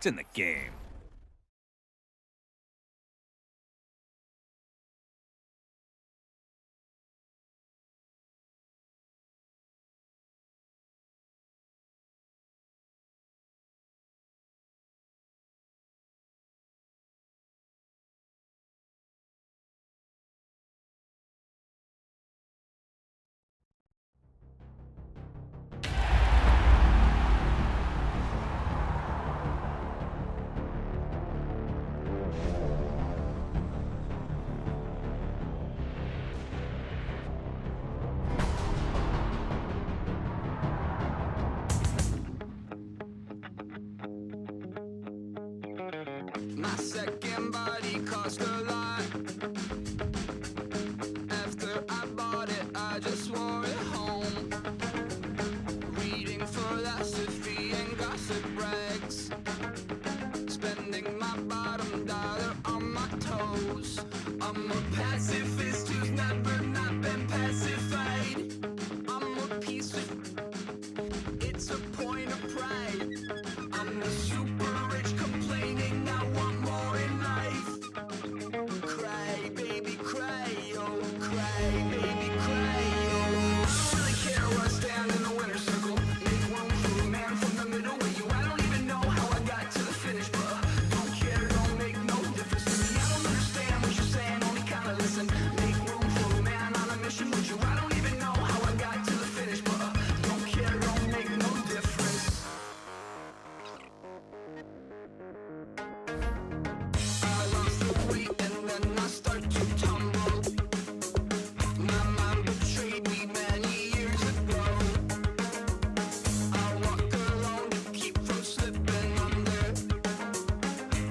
It's in the game. My second body cost a lot. After I bought it, I just wore it home. Reading philosophy and gossip rags. Spending my bottom dollar on my toes. I'm a pacifist who's never not been pacified. I'm a piece of... It's a point of pride. I'm the super rich complaining I want more in life. Cry, baby, cry, oh, cry, baby, cry, oh. I don't really care where I stand in the winner's circle. Make room for a man from the middle with you. I don't even know how I got to the finish, but don't care, don't make no difference to me. I don't understand what you're saying, only kinda listen. Make room for a man on a mission with you. I don't even know how I got to the finish, but don't care, don't make no difference. I lost the weight and then I start to tumble. My mind betrayed me many years ago. I walk alone to keep from slipping under.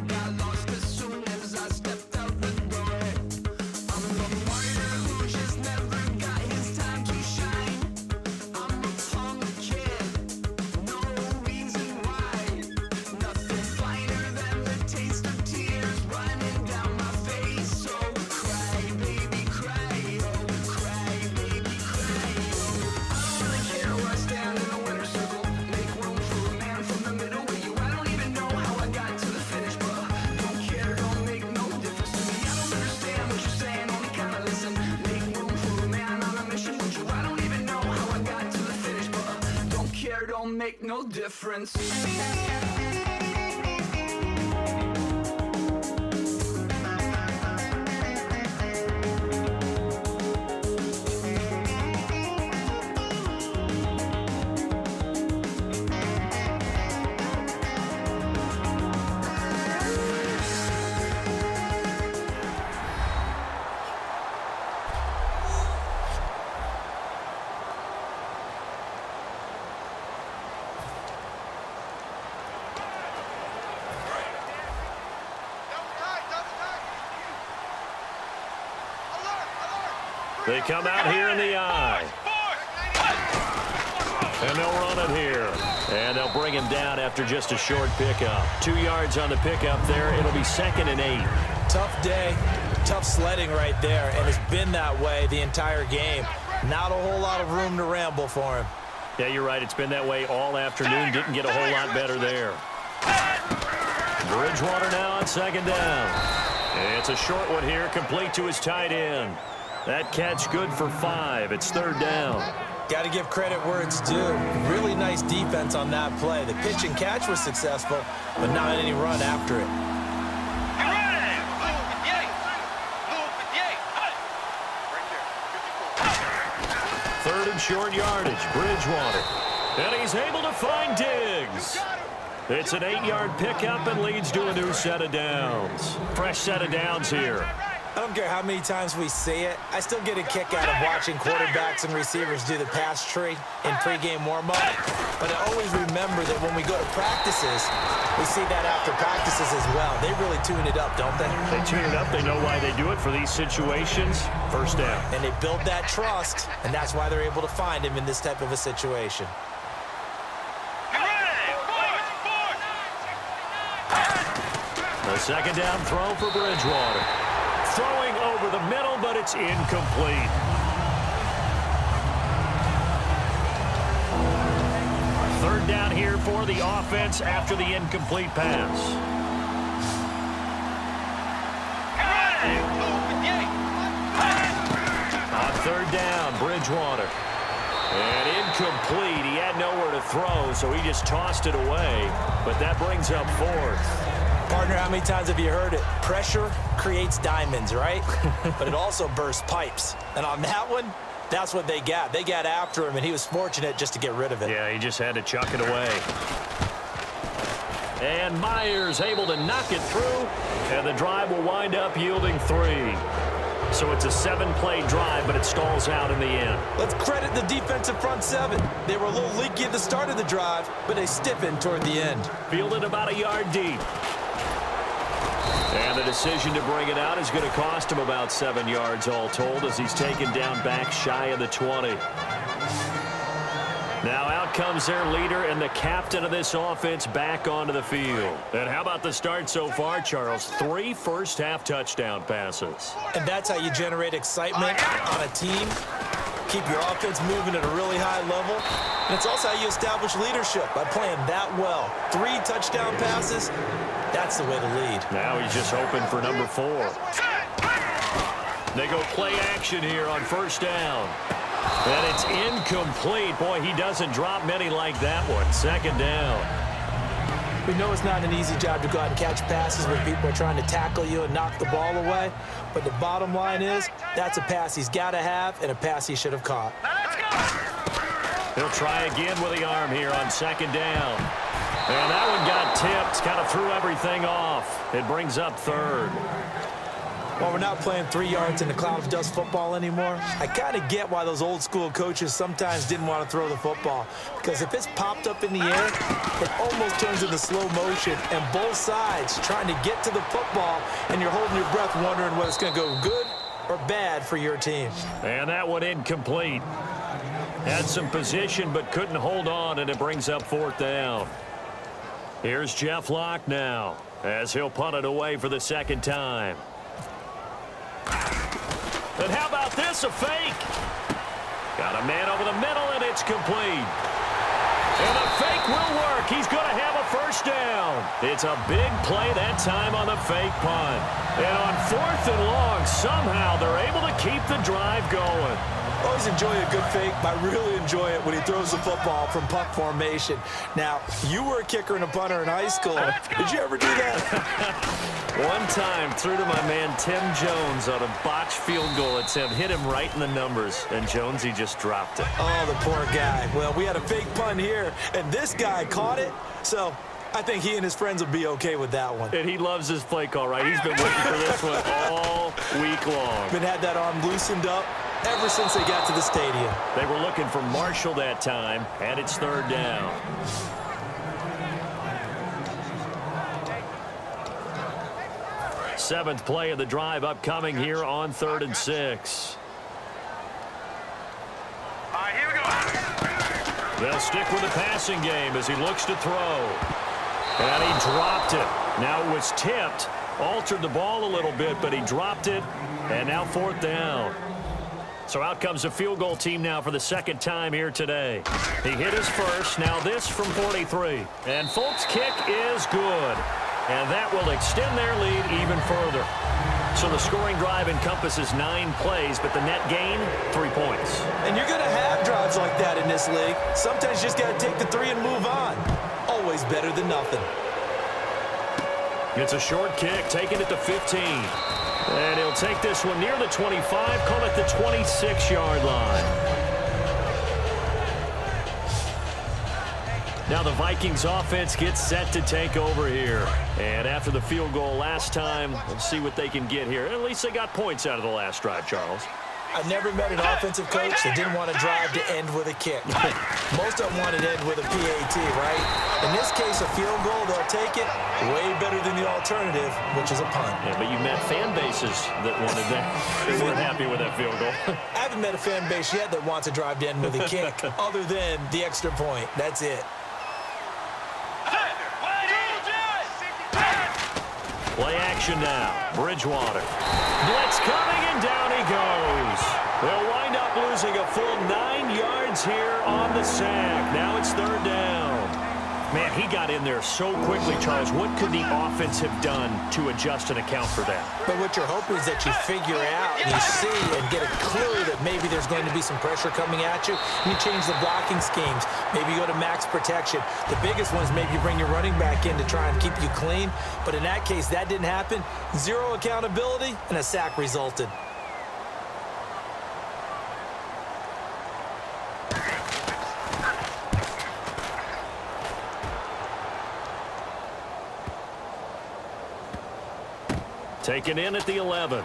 Got lost as soon as I stepped out the door. I'm the martyr who just never got his time to shine. I'm a punk kid, no reason why. Nothing finer than the taste of tears running down my face. So cry, baby, cry, oh, cry, baby, cry, oh. I don't really care where I stand in the winner's circle. Make room for a man from the middle with you. I don't even know how I got to the finish, but don't care, don't make no difference to me. I don't understand what you're saying, only kinda listen. Make room for a man on a mission with you. I don't even know how I got to the finish, but don't care, don't make no difference. They come out here in the eye. And they'll run it here. And they'll bring him down after just a short pickup. 2 yards on the pickup there. It'll be 2nd and 8. Tough day, tough sledding right there, and it's been that way the entire game. Not a whole lot of room to ramble for him. Yeah, you're right. It's been that way all afternoon. Didn't get a whole lot better there. Bridgewater now on 2nd down. It's a short one here, complete to his tight end. That catch good for 5. It's 3rd down. Got to give credit where it's due. Really nice defense on that play. The pitch and catch was successful, but not any run after it. 3rd and short yardage, Bridgewater. And he's able to find Diggs. It's an 8-yard pickup and leads to a new set of downs. Fresh set of downs here. I don't care how many times we see it. I still get a kick out of watching quarterbacks and receivers do the pass tree in pregame warm-up. But I always remember that when we go to practices, we see that after practices as well. They really tune it up, don't they? They tune it up. They know why they do it for these situations. 1st down. And they build that trust, and that's why they're able to find him in this type of a situation. The 2nd down throw for Bridgewater. Throwing over the middle, but it's incomplete. Third down here for the offense after the incomplete pass. On third down, Bridgewater. And incomplete. He had nowhere to throw, so he just tossed it away. But that brings up fourth. Partner, how many times have you heard it? Pressure creates diamonds, right? But it also bursts pipes. And on that one, that's what they got. They got after him, and he was fortunate just to get rid of it. Yeah, he just had to chuck it away. And Myers able to knock it through, and the drive will wind up yielding 3. So it's a 7-play drive, but it stalls out in the end. Let's credit the defensive front 7. They were a little leaky at the start of the drive, but they stiffened toward the end. Fielded about a yard deep. And the decision to bring it out is going to cost him about 7 yards all told as he's taken down back shy of the 20. Now out comes their leader and the captain of this offense back onto the field. And how about the start so far, Charles? 3 first-half touchdown passes. And that's how you generate excitement on a team. Keep your offense moving at a really high level. And it's also how you establish leadership by playing that well. 3 touchdown passes, that's the way to lead. Now he's just hoping for number 4. They go play action here on first down. And it's incomplete. Boy, he doesn't drop many like that one. Second down. We know it's not an easy job to go out and catch passes when people are trying to tackle you and knock the ball away. But the bottom line is, that's a pass he's got to have and a pass he should have caught. He'll try again with the arm here on second down. And that one got tipped, kind of threw everything off. It brings up third. While we're not playing 3 yards in a cloud of dust football anymore, I kind of get why those old school coaches sometimes didn't want to throw the football. Because if it's popped up in the air, it almost turns into slow motion, and both sides trying to get to the football, and you're holding your breath wondering whether it's going to go good or bad for your team. And that one incomplete. Had some position but couldn't hold on, and it brings up fourth down. Here's Jeff Locke now as he'll punt it away for the second time. And how about this, a fake? Got a man over the middle, and it's complete. And the fake will work. He's going to have a first down. It's a big play that time on the fake punt. And on fourth and long, somehow they're able to keep the drive going. Always enjoy a good fake, but I really enjoy it when he throws the football from punt formation. Now, you were a kicker and a punter in high school. Did you ever do that? One time, threw to my man Tim Jones on a botched field goal at Tim. Hit him right in the numbers, and Jonesy just dropped it. Oh, the poor guy. Well, we had a fake punt here, and this guy caught it, so I think he and his friends will be okay with that one. And he loves his play call, right? He's been waiting for this one all week long. Been had that arm loosened up ever since they got to the stadium. They were looking for Marshall that time, and it's third down. Seventh play of the drive upcoming here on 3rd and 6. All right, here we go. They'll stick with the passing game as he looks to throw. And he dropped it. Now it was tipped, altered the ball a little bit, but he dropped it, and now fourth down. So out comes the field goal team now for the second time here today. He hit his first, now this from 43. And Folk's kick is good. And that will extend their lead even further. So the scoring drive encompasses 9 plays, but the net gain, 3 points. And you're going to have drives like that in this league. Sometimes you just got to take the 3 and move on. Always better than nothing. It's a short kick, taking it to 15. And he'll take this one near the 25, call it the 26-yard line. Now the Vikings offense gets set to take over here. And after the field goal last time, we'll see what they can get here. At least they got points out of the last drive, Charles. I've never met an offensive coach that didn't want to drive to end with a kick. Most of them wanted to end with a PAT, right? In this case, a field goal, they'll take it. Way better than the alternative, which is a punt. Yeah, but you met fan bases that wanted that. They weren't happy with that field goal. I haven't met a fan base yet that wants to drive to end with a kick, other than the extra point. That's it. Play action now. Bridgewater. Blitz coming, and down he goes. They'll wind up losing a full 9 yards here on the sack. Now it's third down. Man, he got in there so quickly, Charles. What could the offense have done to adjust and account for that? But what you're hoping is that you figure out and you see and get a clue that maybe there's going to be some pressure coming at you. And you change the blocking schemes. Maybe you go to max protection. The biggest one is maybe you bring your running back in to try and keep you clean. But in that case, that didn't happen. Zero accountability, and a sack resulted. Taken in at the 11.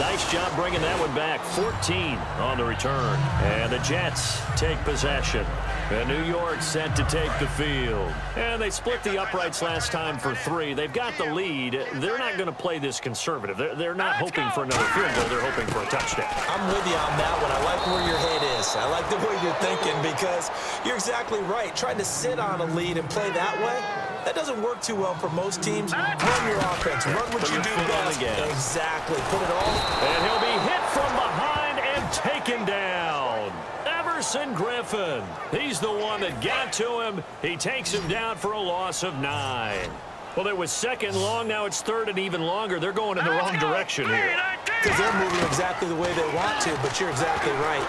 Nice job bringing that one back. 14 on the return. And the Jets take possession. And New York set to take the field. And they split the uprights last time for 3. They've got the lead. They're not going to play this conservative. They're not hoping for another field goal. They're hoping for a touchdown. I'm with you on that one. I like where your head is. I like the way you're thinking because you're exactly right. Trying to sit on a lead and play that way, that doesn't work too well for most teams. Run your offense. Run what you do best. Exactly. Put it all. And he'll be hit from behind and taken down. Everson Griffin. He's the one that got to him. He takes him down for a loss of 9. Well, it was second long. Now it's third and even longer. They're going in the wrong direction here. Because they're moving exactly the way they want to, but you're exactly right.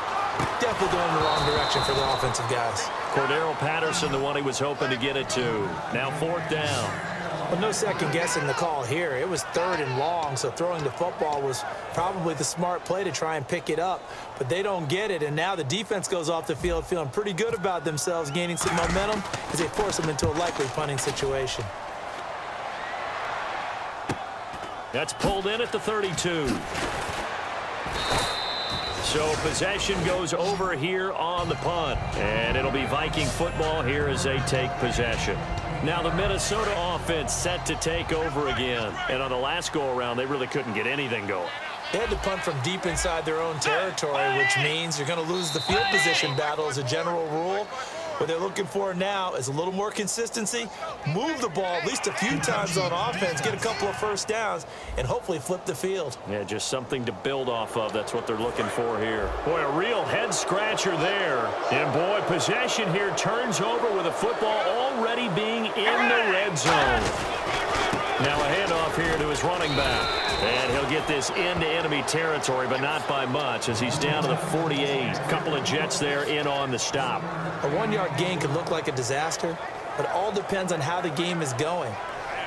Definitely going in the wrong direction for the offensive guys. Cordero Patterson, the one he was hoping to get it to. Now fourth down. Well, no second guessing the call here. It was third and long, so throwing the football was probably the smart play to try and pick it up. But they don't get it, and now the defense goes off the field feeling pretty good about themselves, gaining some momentum as they force them into a likely punting situation. That's pulled in at the 32. So possession goes over here on the punt. And it'll be Viking football here as they take possession. Now the Minnesota offense set to take over again. And on the last go-around, they really couldn't get anything going. They had to punt from deep inside their own territory, which means you're going to lose the field position battle as a general rule. What they're looking for now is a little more consistency, move the ball at least a few times on offense, get a couple of first downs, and hopefully flip the field. Yeah, just something to build off of. That's what they're looking for here. Boy, a real head-scratcher there. And, boy, possession here turns over with a football already being in the red zone. Now a handoff here to his running back. And he'll get this into enemy territory, but not by much as he's down to the 48. Couple of Jets there in on the stop. A 1-yard gain could look like a disaster, but it all depends on how the game is going.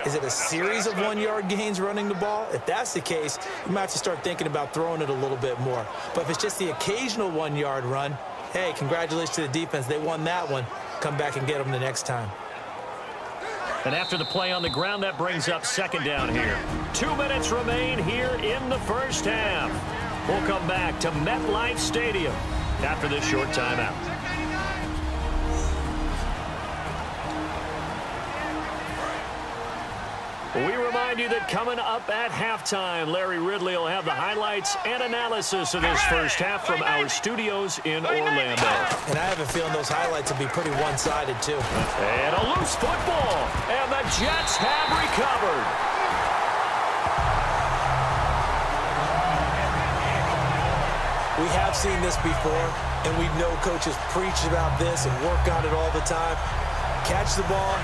Is it a series of 1-yard gains running the ball? If that's the case, you might have to start thinking about throwing it a little bit more. But if it's just the occasional 1-yard run, hey, congratulations to the defense. They won that one. Come back and get them the next time. And after the play on the ground, that brings up second down here. 2 minutes remain here in the first half. We'll come back to MetLife Stadium after this short timeout. We remind you that coming up at halftime, Larry Ridley will have the highlights and analysis of this first half from our studios in Orlando. And I have a feeling those highlights will be pretty one-sided, too. And a loose football, and the Jets have recovered. We have seen this before, and we know coaches preach about this and work on it all the time. Catch the ball.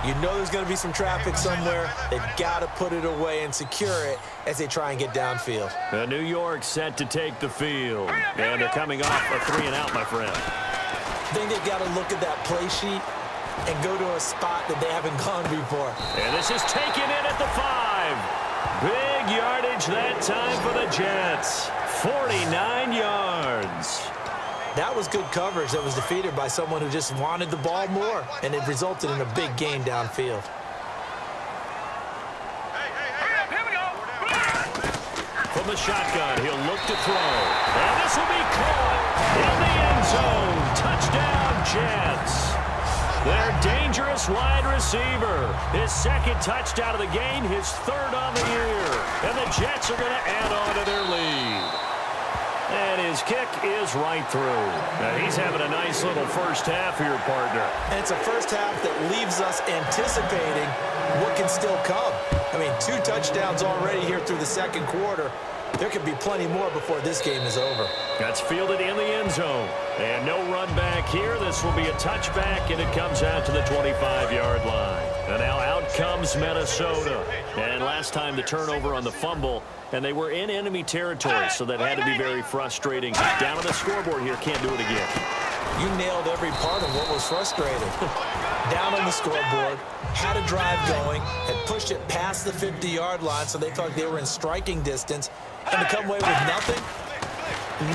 You know there's going to be some traffic somewhere. They've got to put it away and secure it as they try and get downfield. New York set to take the field. And they're coming off a 3-and-out, my friend. I think they've got to look at that play sheet and go to a spot that they haven't gone before. And this is taken in at the 5. Big yardage that time for the Jets. 49 yards. That was good coverage that was defeated by someone who just wanted the ball more, and it resulted in a big gain downfield. From the shotgun, he'll look to throw. And this will be caught in the end zone. Touchdown, Jets. Their dangerous wide receiver. His second touchdown of the game, his third on the year. And the Jets are going to add on to their lead. And his kick is right through. Now he's having a nice little first half here, partner. And it's a first half that leaves us anticipating what can still come. I mean, 2 touchdowns already here through the second quarter. There could be plenty more before this game is over. That's fielded in the end zone. And no run back here. This will be a touchback, and it comes out to the 25-yard line. And now out comes Minnesota. And last time the turnover on the fumble, and they were in enemy territory, so that had to be very frustrating. Down on the scoreboard here, can't do it again. You nailed every part of what was frustrating. Down on the scoreboard, had a drive going, had pushed it past the 50-yard line, so they thought they were in striking distance, and to come away with nothing,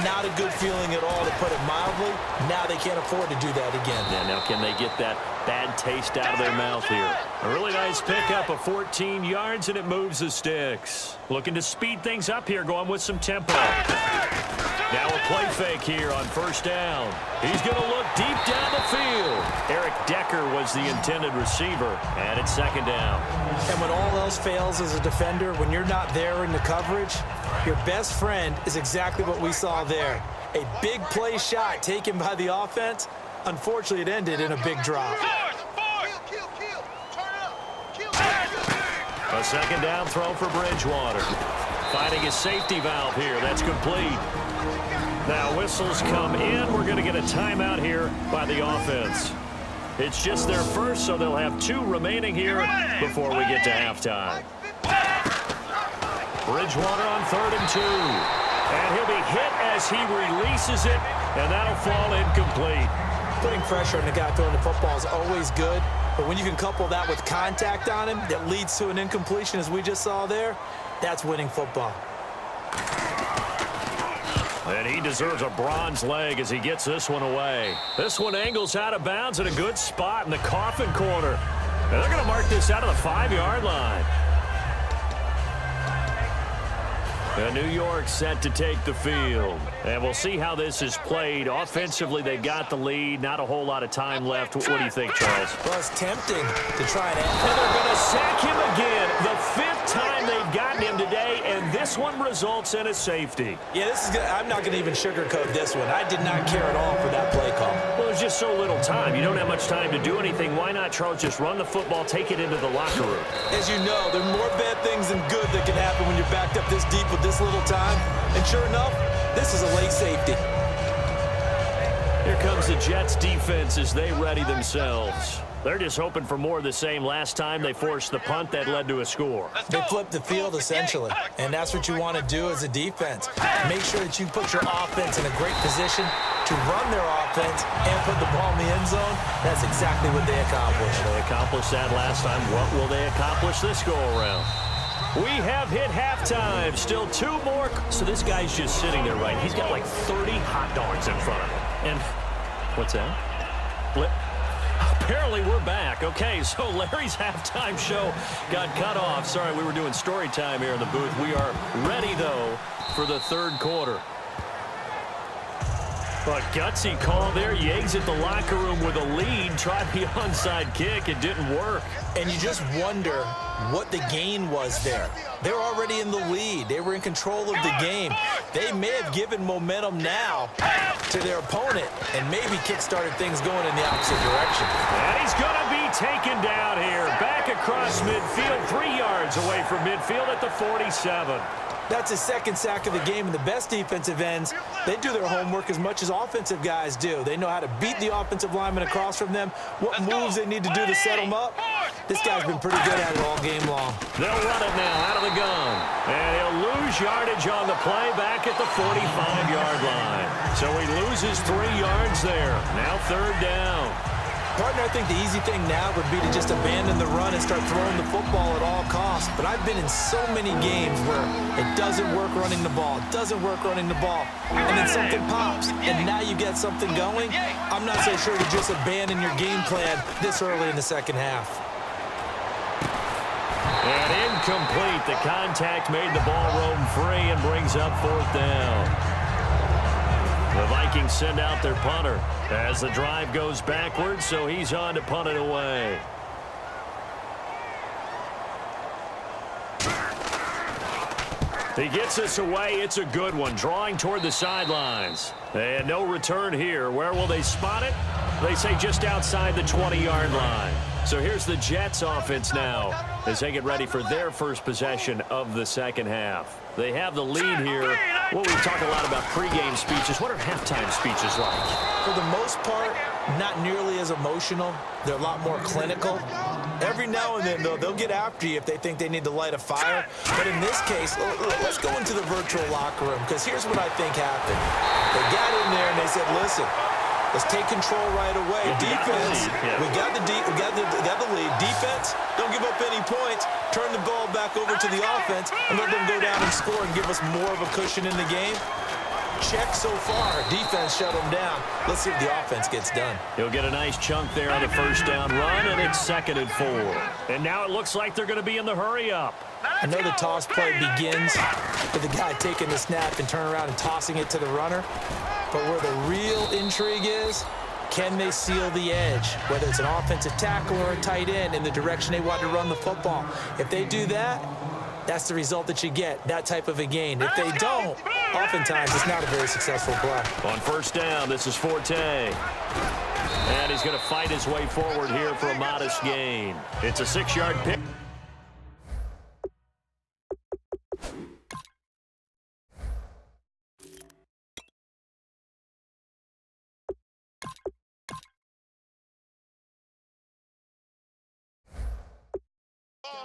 not a good feeling at all, to put it mildly. Now they can't afford to do that again. Yeah, now can they get that bad taste out of their mouth here? A really nice pickup of 14 yards, and it moves the sticks. Looking to speed things up here, going with some tempo. Now a play fake here on first down. He's going to look deep down the field. Eric Decker was the intended receiver, and it's second down. And when all else fails as a defender, when you're not there in the coverage, your best friend is exactly what we saw there. A big play shot taken by the offense. Unfortunately, it ended in a big drop. A second down throw for Bridgewater. Finding his safety valve here. That's complete. Now whistles come in. We're going to get a timeout here by the offense. It's just their first, so they'll have 2 remaining here before we get to halftime. Bridgewater on 3rd and 2. And he'll be hit as he releases it, and that'll fall incomplete. Putting pressure on the guy throwing the football is always good, but when you can couple that with contact on him that leads to an incompletion, as we just saw there, that's winning football. And he deserves a bronze leg as he gets this one away. This one angles out of bounds at a good spot in the coffin corner. And they're going to mark this out of the 5-yard line. And New York set to take the field. And we'll see how this is played. Offensively, they've got the lead. Not a whole lot of time left. What do you think, Charles? Well, it's tempting to try and they're going to sack him again. The 5th time they've gotten him today, and this one results in a safety. Yeah, this is good. I'm not going to even sugarcoat this one. I did not care at all for that play call. Well, there's just so little time. You don't have much time to do anything. Why not, Charles, just run the football, take it into the locker room? As you know, there are more bad things than good that can happen when you're backed up this deep with this little time. And sure enough, this is a late safety. Here comes the Jets defense as they ready themselves. They're just hoping for more of the same. Last time they forced the punt that led to a score. They flipped the field, essentially, and that's what you want to do as a defense. Make sure that you put your offense in a great position to run their offense and put the ball in the end zone. That's exactly what they accomplished. They accomplished that last time. What will they accomplish this go-around? We have hit halftime. Still 2 more. So this guy's just sitting there, right? He's got like 30 hot dogs in front of him. And what's that? Apparently we're back. Okay, so Larry's halftime show got cut off. Sorry, we were doing story time here in the booth. We are ready, though, for the 3rd quarter. But gutsy call there. You exit the locker room with a lead. Tried the onside kick. It didn't work. And you just wonder what the gain was there. They're already in the lead. They were in control of the game. They may have given momentum now to their opponent and maybe kick-started things going in the opposite direction. And he's going to be taken down here. Back across midfield, 3 yards away from midfield at the 47. That's his 2nd sack of the game, and the best defensive ends, they do their homework as much as offensive guys do. They know how to beat the offensive lineman across from them, what moves they need to do to set them up. This guy's been pretty good at it all game long. They'll run it now out of the gun. And he'll lose yardage on the play back at the 45-yard line. So he loses 3 yards there. Now 3rd down. Partner, I think the easy thing now would be to just abandon the run and start throwing the football at all costs. But I've been in so many games where it doesn't work running the ball. It doesn't work running the ball. And then something pops, and now you get something going. I'm not so sure to just abandon your game plan this early in the second half. And incomplete. The contact made the ball roam free and brings up 4th down. The Vikings send out their punter as the drive goes backwards, so he's on to punt it away. He gets this away. It's a good one, drawing toward the sidelines. And no return here. Where will they spot it? They say just outside the 20-yard line. So here's the Jets offense now as they get ready for their first possession of the second half. They have the lead here. Well, we talk a lot about pregame speeches. What are halftime speeches like? For the most part, not nearly as emotional. They're a lot more clinical. Every now and then, though, they'll get after you if they think they need to light a fire. But in this case, let's go into the virtual locker room, because here's what I think happened. They got in there and they said, listen, let's take control right away. Defense, we got the lead. Defense, don't give up any points. Turn the ball back over to the offense and let them go down and score and give us more of a cushion in the game. Check so far. Defense shut them down. Let's see if the offense gets done. He'll get a nice chunk there on the first down run, and it's 2nd and 4. And now it looks like they're going to be in the hurry-up. I know the toss play begins with the guy taking the snap and turning around and tossing it to the runner. But where the real intrigue is, can they seal the edge, whether it's an offensive tackle or a tight end, in the direction they want to run the football? If they do that, that's the result that you get, that type of a gain. If they don't, oftentimes it's not a very successful play. On first down, this is Forte. And he's going to fight his way forward here for a modest gain. It's a 6-yard pick.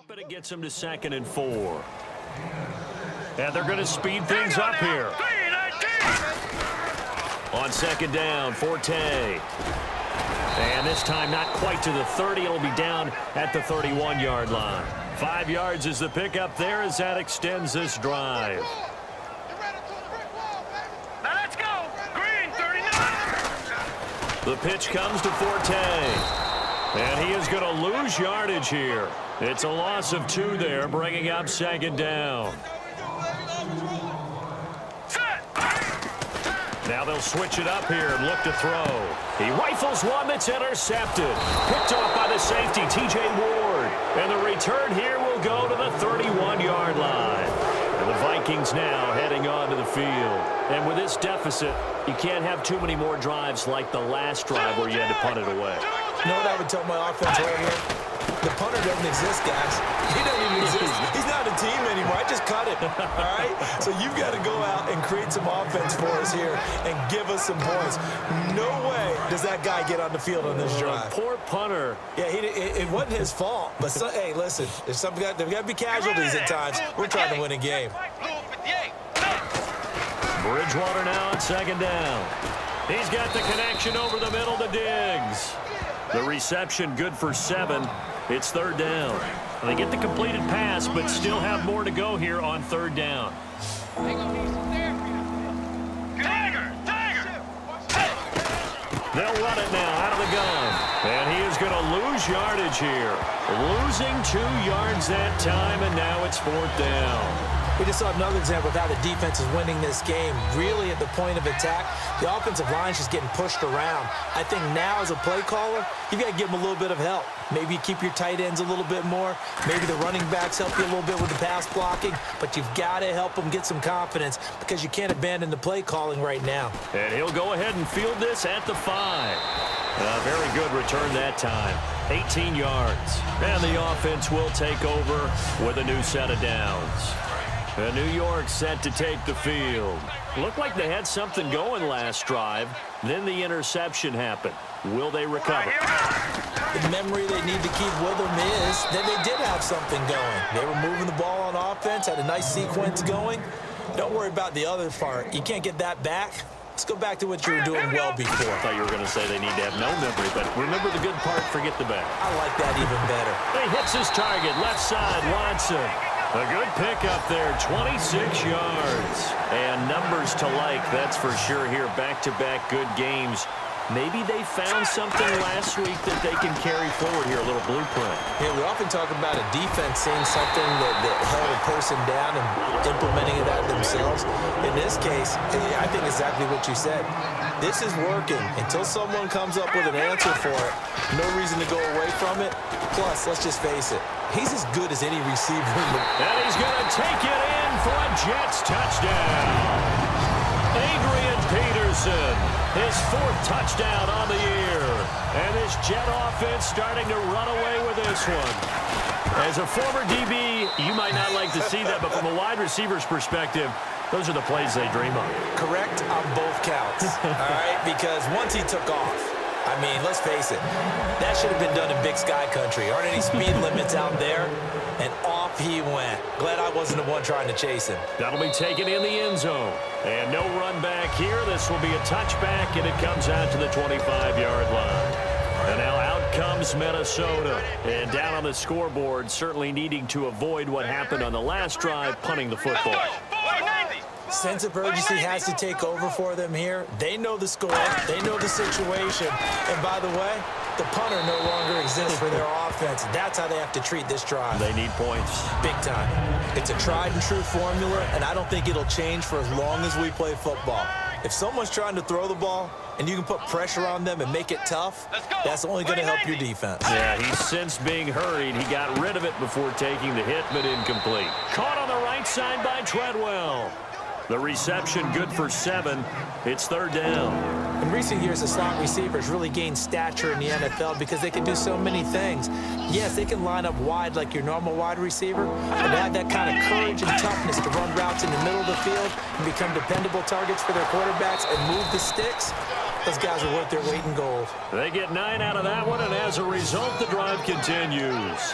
But it gets him to 2nd and 4. And they're going to speed things up here. On 2nd down, Forte. And this time not quite to the 30. It'll be down at the 31-yard line. 5 yards is the pickup there as that extends this drive. Now let's go. Green, 39. The pitch comes to Forte. And he is going to lose yardage here. It's a loss of 2 there, bringing up 2nd down. Now they'll switch it up here and look to throw. He rifles one that's intercepted. Picked off by the safety, T.J. Ward. And the return here will go to the 31-yard line. And the Vikings now heading onto the field. And with this deficit, you can't have too many more drives like the last drive where you had to punt it away. You know what I would tell my offense right here? The punter doesn't exist, guys. He doesn't even exist. He's not a team anymore. I just cut him, all right? So you've got to go out and create some offense for us here and give us some points. No way does that guy get on the field on this drive. Poor punter. Yeah, it wasn't his fault. But, hey, listen, there's got to be casualties at times. We're trying to win a game. Bridgewater now on 2nd down. He's got the connection over the middle to Diggs. The reception good for 7. It's 3rd down. They get the completed pass, but still have more to go here on 3rd down. They'll run it now out of the gun. And he is going to lose yardage here. Losing 2 yards that time, and now it's 4th down. We just saw another example of how the defense is winning this game. Really at the point of attack, the offensive line is just getting pushed around. I think now as a play caller, you've got to give them a little bit of help. Maybe you keep your tight ends a little bit more. Maybe the running backs help you a little bit with the pass blocking. But you've got to help them get some confidence because you can't abandon the play calling right now. And he'll go ahead and field this at the 5. Very good return that time. 18 yards. And the offense will take over with a new set of downs. And New York set to take the field. Looked like they had something going last drive. Then the interception happened. Will they recover? The memory they need to keep with them is that they did have something going. They were moving the ball on offense, had a nice sequence going. Don't worry about the other part. You can't get that back. Let's go back to what you were doing well before. I thought you were going to say they need to have no memory, but remember the good part, forget the bad. I like that even better. He hits his target, left side, Watson. A good pickup there, 26 yards. And numbers to like, that's for sure here. Back-to-back good games Maybe they found something last week that they can carry forward here, a little blueprint. Yeah, we often talk about a defense seeing something that held a person down and implementing that themselves. In this case, I think exactly what you said. This is working. Until someone comes up with an answer for it, no reason to go away from it. Plus, let's just face it, he's as good as any receiver in the... And he's going to take it in for a Jets touchdown. Adrian Peterson, his 4th touchdown on the year. And this Jet offense starting to run away with this one. As a former DB, you might not like to see that, but from a wide receiver's perspective, those are the plays they dream of. Correct on both counts, all right? Because once he took off, I mean, let's face it, that should have been done in Big Sky Country. Aren't any speed limits out there? And off he went. Glad I wasn't the one trying to chase him. That'll be taken in the end zone. And no run back here. This will be a touchback, and it comes out to the 25-yard line. And now out comes Minnesota. And down on the scoreboard, certainly needing to avoid what happened on the last drive, punting the football. Sense of urgency has to take over for them here. They know the score. They know the situation. And by the way, the punter no longer exists for their offense. That's how they have to treat this drive. They need points. Big time. It's a tried and true formula, and I don't think it'll change for as long as we play football. If someone's trying to throw the ball and you can put pressure on them and make it tough, that's only going to help your defense. Yeah, he's since being hurried. He got rid of it before taking the hit, but incomplete. Caught on the right side by Treadwell. The reception good for 7. It's 3rd down. In recent years, the slot receivers really gained stature in the NFL because they can do so many things. Yes, they can line up wide like your normal wide receiver, but to have that kind of courage and toughness to run routes in the middle of the field and become dependable targets for their quarterbacks and move the sticks, those guys are worth their weight in gold. They get 9 out of that one, and as a result, the drive continues.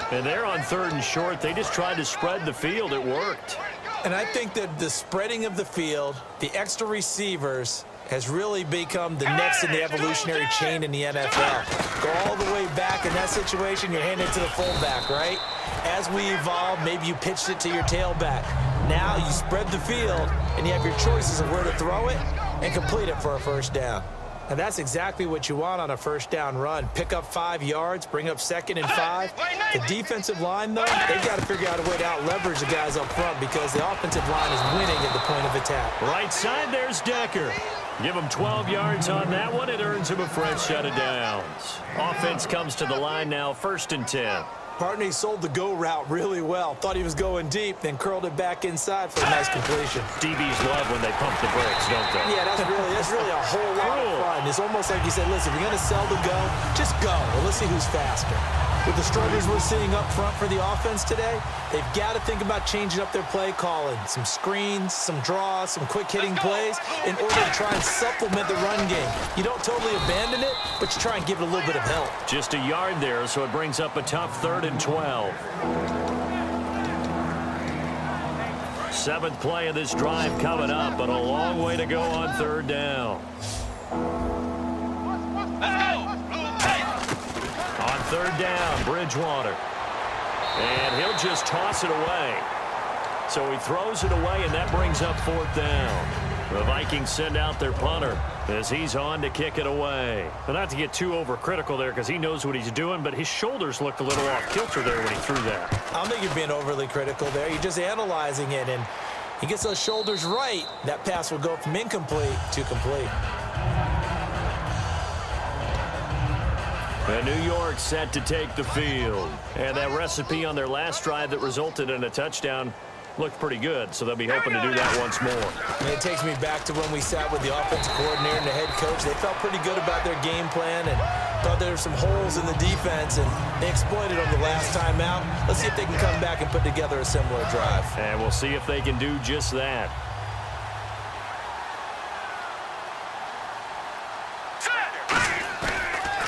And they're on 3rd and short. They just tried to spread the field. It worked. And I think that the spreading of the field, the extra receivers, has really become the next in the evolutionary chain in the NFL. Go all the way back in that situation, you're handing it to the fullback, right? As we evolve, maybe you pitched it to your tailback. Now you spread the field, and you have your choices of where to throw it and complete it for a 1st down. And that's exactly what you want on a 1st down run. Pick up 5 yards, bring up 2nd and 5. The defensive line, though, they've got to figure out a way to out-leverage the guys up front because the offensive line is winning at the point of attack. Right side, there's Decker. Give him 12 yards on that one. It earns him a fresh set of downs. Offense comes to the line now, 1st and 10. Partner, he sold the go route really well. Thought he was going deep, then curled it back inside for a nice completion. DBs love when they pump the brakes, don't they? Yeah, that's really a whole lot of fun. It's almost like you said, listen, if you're going to sell the go, just go. Well, let's see who's faster. With the struggles we're seeing up front for the offense today, they've got to think about changing up their play calling. Some screens, some draws, some quick-hitting plays in order to try and supplement the run game. You don't totally abandon it, but you try and give it a little bit of help. Just a yard there, so it brings up a tough 3rd and 12. 7th play of this drive coming up, but a long way to go on 3rd down. On 3rd down, Bridgewater. And he'll just toss it away. So he throws it away, and that brings up 4th down. The Vikings send out their punter as he's on to kick it away. But not to get too overcritical there because he knows what he's doing, but his shoulders looked a little off kilter there when he threw that. I don't think you're being overly critical there. You're just analyzing it, and he gets those shoulders right. That pass will go from incomplete to complete. And New York set to take the field. And that recipe on their last drive that resulted in a touchdown looked pretty good, so they'll be hoping to do that once more. And it takes me back to when we sat with the offensive coordinator and the head coach. They felt pretty good about their game plan and thought there were some holes in the defense, and they exploited them the last time out. Let's see if they can come back and put together a similar drive. And we'll see if they can do just that.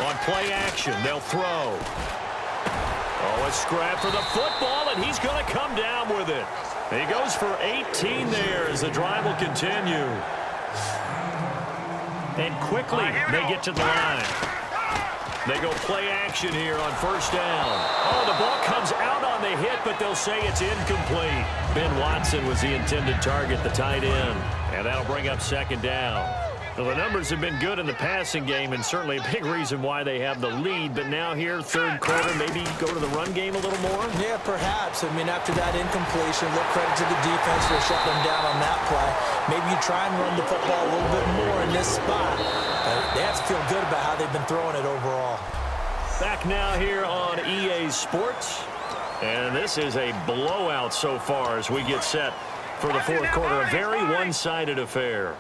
On play action, they'll throw. Oh, a scrap for the football, and he's going to come down with it. He goes for 18 there as the drive will continue. And quickly, they get to the line. They go play action here on 1st down. Oh, the ball comes out on the hit, but they'll say it's incomplete. Ben Watson was the intended target, the tight end. And that'll bring up 2nd down. Well, the numbers have been good in the passing game and certainly a big reason why they have the lead. But now here, third quarter, maybe go to the run game a little more? Yeah, perhaps. I mean, after that incompletion, look, credit to the defense for shutting them down on that play. Maybe you try and run the football a little bit more in this spot. But they have to feel good about how they've been throwing it overall. Back now here on EA Sports. And this is a blowout so far as we get set for the fourth quarter. A very one-sided affair.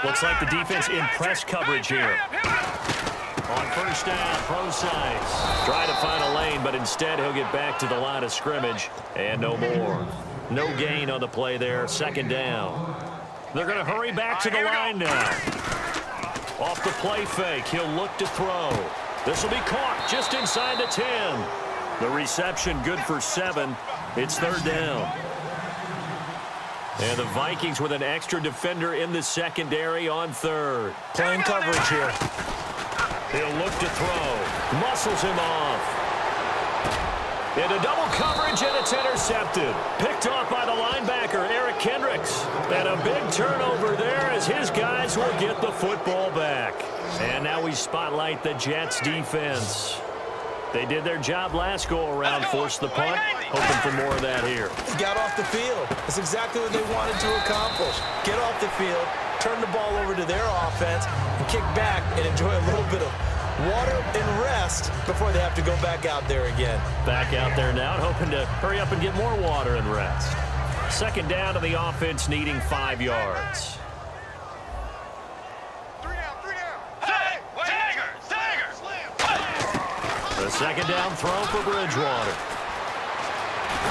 Looks like the defense in press coverage here. On first down, Procyse. Try to find a lane, but instead he'll get back to the line of scrimmage. And no more. No gain on the play there. Second down. They're going to hurry back to the line now. Off the play fake, he'll look to throw. This will be caught just inside the 10. The reception good for 7. It's third down. And the Vikings with an extra defender in the secondary on third. Playing coverage here. He'll look to throw. Muscles him off. Into double coverage, and it's intercepted. Picked off by the linebacker, Eric Kendricks. And a big turnover there as his guys will get the football back. And now we spotlight the Jets defense. They did their job last go-around, forced the punt. Hoping for more of that here. He got off the field. That's exactly what they wanted to accomplish. Get off the field, turn the ball over to their offense, and kick back and enjoy a little bit of water and rest before they have to go back out there again. Back out there now, hoping to hurry up and get more water and rest. Second down to the offense, needing 5 yards. The second down throw for Bridgewater.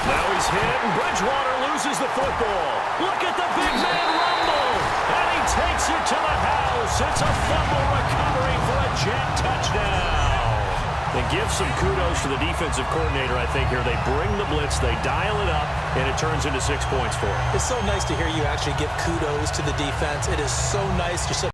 Now he's hit, and Bridgewater loses the football. Look at the big man rumble, and he takes it to the house. It's a fumble recovery for a Jet touchdown. They give some kudos to the defensive coordinator, I think, here. They bring the blitz, they dial it up, and it turns into 6 points for them. It's so nice to hear you actually give kudos to the defense. It is so nice. You're such